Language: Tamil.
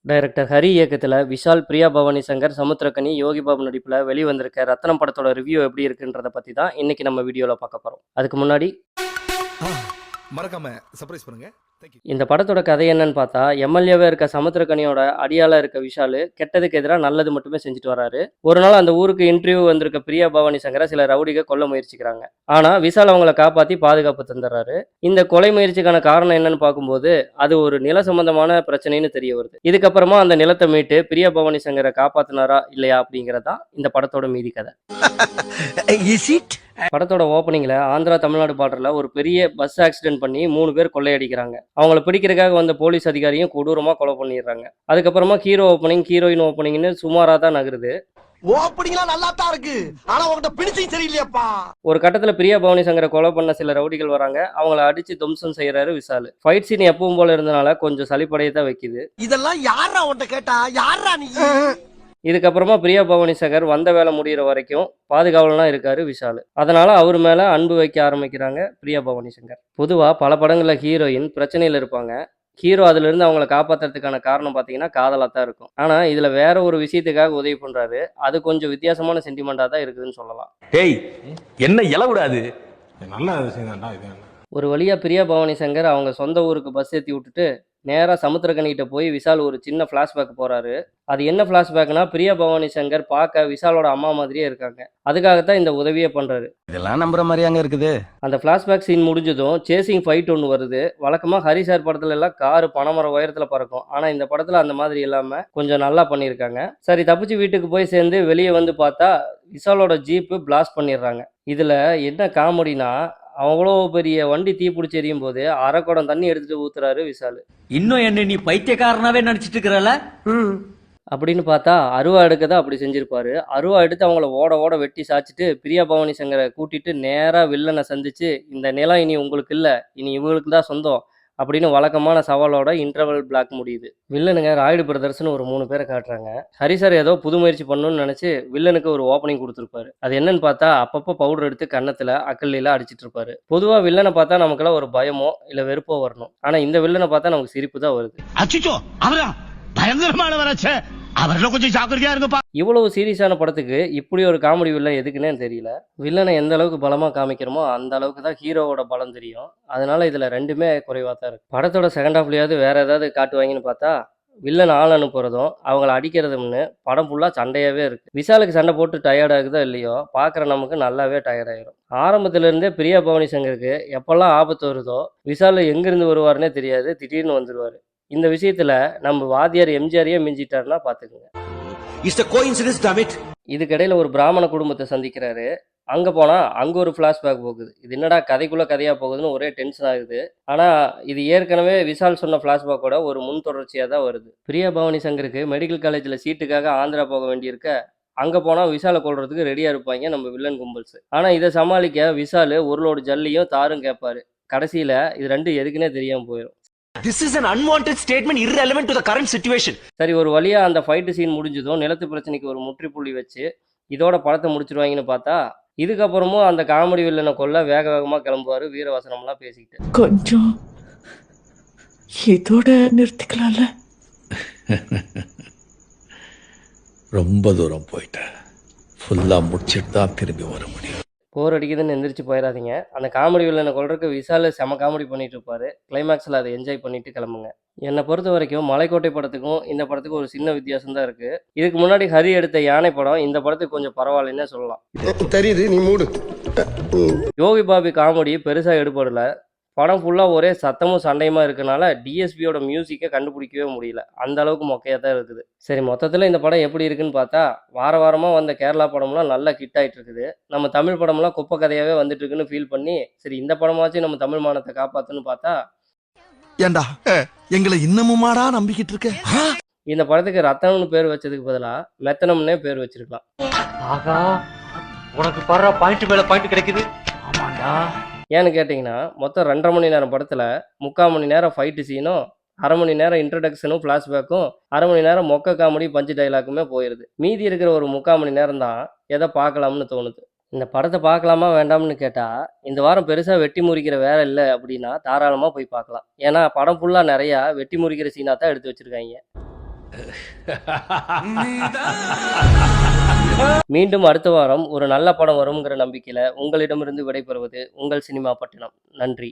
டைரக்டர் ஹரி இயக்கத்தில் விஷால், பிரியா பவானி சங்கர், சமுத்திரக்கனி, யோகி பாபு நடிப்பில் வெளிவந்திருக்க ரத்னம் படத்தோட ரிவ்யூ எப்படி இருக்குன்றத பற்றி தான் இன்னைக்கு நம்ம வீடியோவில் பார்க்க போகிறோம். அதுக்கு முன்னாடி மறக்காம சர்ப்ரைஸ் பண்ணுங்க. இந்த படத்தோட கதை என்னன்னு பார்த்தா, எம்எல்ஏவே இருக்க சமுத்திரக்கனியோட அடியால இருக்க விஷால் கெட்டதுக்கு எதிராக நல்லது மட்டுமே செஞ்சுட்டு வராரு. ஒரு நாள் அந்த ஊருக்கு இன்டர்வியூ வந்திருக்க பிரியா பவானி சங்கரை சில ரவுடிக கொல்ல முயற்சிக்கிறாங்க. ஆனா விஷால் அவங்கள காப்பாத்தி பாதுகாப்பு தந்துடுறாரு. இந்த கொலை முயற்சிக்கான காரணம் என்னன்னு பார்க்கும்போது அது ஒரு நில சம்பந்தமான பிரச்சனைன்னு தெரிய வருது. இதுக்கப்புறமா அந்த நிலத்தை மீட்டு பிரியா பவானி சங்கரை காப்பாத்தினாரா இல்லையா அப்படிங்கறதா இந்த படத்தோட மீதி கதை. படத்தோட ஓப்பனிங்ல ஆந்திரா தமிழ்நாடு பார்டர்ல ஒரு பெரிய பஸ் ஆக்சிடென்ட் பண்ணி 3 பேர் கொள்ளையடிக்கிறாங்க. அவங்கள பிடிக்கிறதுக்காக வந்த போலீஸ் அதிகாரியும் கொடூரமா கொலை பண்ணிடுறாங்க. அதுக்கப்புறமா ஹீரோ ஓப்பனிங், ஹீரோயின் ஓப்பனிங்னு சுமாரா தான் நகருது. ஒரு கட்டத்துல பிரியா பவானி சங்கரை கொலை பண்ண சில ரவுடிகள் வராங்க. அவங்கள அடிச்சு தும்சம் செய்யறாரு விஷால். ஃபைட் சீன் எப்பவும் போல இருந்தனால கொஞ்சம் சலிப்படைய தான் வைக்குது. இதெல்லாம் யாரா உன்கிட்ட கேட்டா, யாரா நீ? இதுக்கப்புறமா பிரியா பவானி சங்கர் வந்த வேலை முடிகிற வரைக்கும் பாதுகாவலாம் இருக்காரு விஷால். அதனால அவர் மேல அன்பு வைக்க ஆரம்பிக்கிறாங்க பிரியா பவானி சங்கர். பொதுவா பல படங்கள்ல ஹீரோயின் பிரச்சனையில இருப்பாங்க. ஹீரோ அதுல இருந்து அவங்கள காப்பாத்துறதுக்கான காரணம் பாத்தீங்கன்னா காதலா தான் இருக்கும். ஆனா இதுல வேற ஒரு விஷயத்துக்காக உதவி பண்றாரு. அது கொஞ்சம் வித்தியாசமான சென்டிமெண்டா தான் இருக்குதுன்னு சொல்லலாம். என்ன இலவிடாது நல்ல விஷயம் தான்டா இது. ஒரு வழியா பிரியா பவானி சங்கர் அவங்க சொந்த ஊருக்கு பஸ் ஏற்றி விட்டுட்டு நேராக சமுத்திரக்கனிகிட்ட போய் விஷால் ஒரு சின்ன ஃப்ளாஷ்பேக் போகிறாரு. அது என்ன ஃப்ளாஷ்பேக்னா, பிரியா பவானி சங்கர் பார்க்க விஷாலோட அம்மா மாதிரியே இருக்காங்க. அதுக்காகத்தான் இந்த உதவியே பண்ணுறாரு. இதெல்லாம் நம்புற மாதிரியாங்க இருக்குது. அந்த ஃப்ளாஷ்பேக் சீன் முடிஞ்சதும் சேசிங் ஃபைட் ஒன்று வருது. வழக்கமாக ஹரி சார் படத்துல எல்லாம் காரு பனைமரம் உயரத்தில் பறக்கும். ஆனால் இந்த படத்தில் அந்த மாதிரி இல்லாமல் கொஞ்சம் நல்லா பண்ணியிருக்காங்க. சரி, தப்பிச்சு வீட்டுக்கு போய் சேர்ந்து வெளியே வந்து பார்த்தா விஷாலோட ஜீப்பு பிளாஸ்ட் பண்ணிடுறாங்க. இதில் என்ன காமெடினா, அவ்வளோ பெரிய வண்டி தீ பிடிச்சி எரியும் போது அரை குடம் தண்ணி எடுத்துட்டு ஊத்துறாரு விஷால். இன்னும் என்ன நீ பைத்தியக்காரனாவே நடிச்சிட்டு இருக்கிறல அப்படின்னு பார்த்தா அருவா எடுக்கதான் அப்படி செஞ்சிருப்பாரு. அருவா எடுத்து அவங்கள ஓட ஓட வெட்டி சாச்சிட்டு பிரியா பவானி சங்கரை கூட்டிட்டு நேரா வில்லனை சந்திச்சு, இந்த நிலம் இனி உங்களுக்கு இல்லை, இனி இவங்களுக்கு தான் சொந்தம் அப்படின்னு வழக்கமான சவாலோட இன்டர்வல் பிளாக் முடியுது. வில்லனுங்க ராய்டு பிரதர்ஸ்னு ஒரு 3 பேரை காட்டுறாங்க. ஹரி சார் ஏதோ புது முயற்சி பண்ணணும்னு நினைச்சு வில்லனுக்கு ஒரு ஓப்பனிங் கொடுத்துருப்பாரு. அது என்னன்னு பார்த்தா, அப்பப்போ பவுடர் எடுத்து கன்னத்துல அக்கல்லில அடிச்சிட்டு இருப்பாரு. பொதுவா வில்லனை பார்த்தா நமக்குலாம் ஒரு பயமோ இல்ல வெறுப்போ வரணும். ஆனா இந்த வில்லனை பார்த்தா நமக்கு சிரிப்பு தான் வருது. இவ்வளவு சீரியஸான படத்துக்கு இப்படி ஒரு காமெடி வில்லன் எதுக்குன்னே தெரியல. வில்லனை எந்த அளவுக்கு பலமா காமிக்கிறோமோ அந்த அளவுக்கு தான் ஹீரோவோட பலம் தெரியும். அதனால இதுல ரெண்டுமே குறைவா தான் இருக்கு. படத்தோட செகண்ட் ஹாஃப்லயாவது வேற ஏதாவது காட்டுவாங்கன்னு பார்த்தா, வில்லன் ஆள் அனுப்புறதும் அவங்கள அடிக்கிறதும்னு படம் ஃபுல்லா சண்டையாவே இருக்கு. விஷாலுக்கு சண்டை போட்டு டயர்ட் ஆகுதோ இல்லையோ, பாக்குற நமக்கு நல்லாவே டயர்ட் ஆயிரும். ஆரம்பத்துல இருந்தே பிரியா பவானி சங்கருக்கு எப்பெல்லாம் ஆபத்து வருதோ விஷால் எங்கிருந்து வருவாருன்னே தெரியாது, திடீர்னு வந்துருவாரு. இந்த விஷயத்துல நம்ம வாத்தியார் எம்ஜிஆரையே மிஞ்சிட்டாருன்னா பாத்துக்கோங்க. இதுக்கிடையில ஒரு பிராமண குடும்பத்தை சந்திக்கிறாரு. அங்க போனா அங்க ஒரு ஃபிளாஷ்பேக் போகுது. இது என்னடா கதைக்குள்ள கதையா போகுதுன்னு ஒரே டென்ஷன் ஆகுது. ஆனா இது ஏற்கனவே விஷால் சொன்ன ஃபிளாஷ்பேக்கோட ஒரு முன் தொடர்ச்சியா தான் வருது. பிரியா பவானி சங்கருக்கு மெடிக்கல் காலேஜ்ல சீட்டுக்காக ஆந்திரா போக வேண்டியிருக்க, அங்க போனா விஷாலை கொல்றதுக்கு ரெடியா இருப்பாங்க நம்ம வில்லன் கும்பல்ஸ். ஆனா இதை சமாளிக்க விஷால் ஒரு லோடு ஜல்லியும் தாரும் கேட்பாரு. கடைசியில இது ரெண்டு எதுக்குன்னே தெரியாம போயிடும். This is an unwanted statement irrelevant to the current situation. சரி, ஒரு வழியா அந்த ஃபைட் சீன் முடிஞ்சதும் நிலத்து பிரச்சனைக்கு ஒரு முற்றுப்புள்ளி வச்சு இதோட படத்தை முடிச்சிருவாங்கன்னு பார்த்தா, இதுக்கப்புறமும் அந்த காமெடி வில்லனை கொல்ல வேக வேகமா கிளம்புவாரு வீரவசனம்லாம் பேசிக்கிட்டு. கொஞ்சம் இதோட நிறுத்திக்கலாம்ல. ரொம்ப தூரம் போயிட்டேன். ஃபுல்லா முடிச்சிட்டு தான் திரும்பி வர முடியும். போர் அடிக்குதுன்னு எந்திரிச்சு போயிடாதீங்க. அந்த காமெடி வில்லனை கொல்றதுக்கு விஷால் செம காமெடி பண்ணிட்டு இருப்பாரு. கிளைமேக்ஸில் அதை என்ஜாய் பண்ணிட்டு கிளம்புங்க. என்னை பொறுத்த வரைக்கும் மலைக்கோட்டை படத்துக்கும் இந்த படத்துக்கும் ஒரு சின்ன வித்தியாசம் தான் இருக்கு. இதுக்கு முன்னாடி ஹரி எடுத்த யானை படம் இந்த படத்துக்கு கொஞ்சம் பரவாயில்லைன்னே சொல்லலாம். தெரியுது, நீ மூடு. யோகி பாபி காமெடி பெருசா எடுபடல. படம் ஃபுல்லாக ஒரே சத்தமும் சண்டையுமா இருக்கனால டிஎஸ்பியோட மியூசிக்கை கண்டுபிடிக்கவே முடியல. அந்த அளவுக்கு மொக்கையாக தான் இருக்குது. சரி, மொத்தத்தில் இந்த படம் எப்படி இருக்குன்னு பார்த்தா, வாரமாக வந்த கேரளா படம்லாம் நல்லா ஹிட் ஆகிட்டு இருக்குது. நம்ம தமிழ் படம்லாம் குப்பை கதையாகவே வந்துட்டு இருக்குன்னு ஃபீல் பண்ணி, சரி இந்த படமாச்சும் நம்ம தமிழ் மானத்தை காப்பாற்றுன்னு பார்த்தா, ஏண்டா எங்களை இன்னமுமாடா நம்பிக்கிட்டு இருக்க? இந்த படத்துக்கு ரத்தனம்னு பேர் வச்சதுக்கு பதிலாக மெத்தனம்னே பேர் வச்சிருக்கலாம். ஆகா, உனக்கு பாரு பாயிண்ட் மேல பாயிண்ட் கிடைக்குது. ஆமாண்டா. ஏன்னு கேட்டிங்கன்னா, மொத்தம் 2.5 மணி நேரம் படத்தில் 3/4 மணி நேரம் ஃபைட்டு சீனும், 1/2 மணி நேரம் இன்ட்ரடக்ஷனும் ஃப்ளாஷ்பேக்கும், 1/2 மணி நேரம் மொக்க காமெடி பஞ்சு டைலாக்குமே போயிடுது. மீதி இருக்கிற ஒரு 3/4 மணி நேரம் தான் எதை பார்க்கலாம்னு தோணுது. இந்த படத்தை பார்க்கலாமா வேண்டாம்னு கேட்டால், இந்த வாரம் பெருசாக வெட்டி முறிக்கிற வேலை இல்லை அப்படின்னா தாராளமாக போய் பார்க்கலாம். ஏன்னா படம் ஃபுல்லாக நிறையா வெட்டி முறிக்கிற சீனாக தான் எடுத்து வச்சுருக்காங்க. மீண்டும் அடுத்த வாரம் ஒரு நல்ல படம் வருங்கிற நம்பிக்கையில் உங்களிடமிருந்து விடைபெறுவது உங்கள் சினிமா பட்டினம். நன்றி.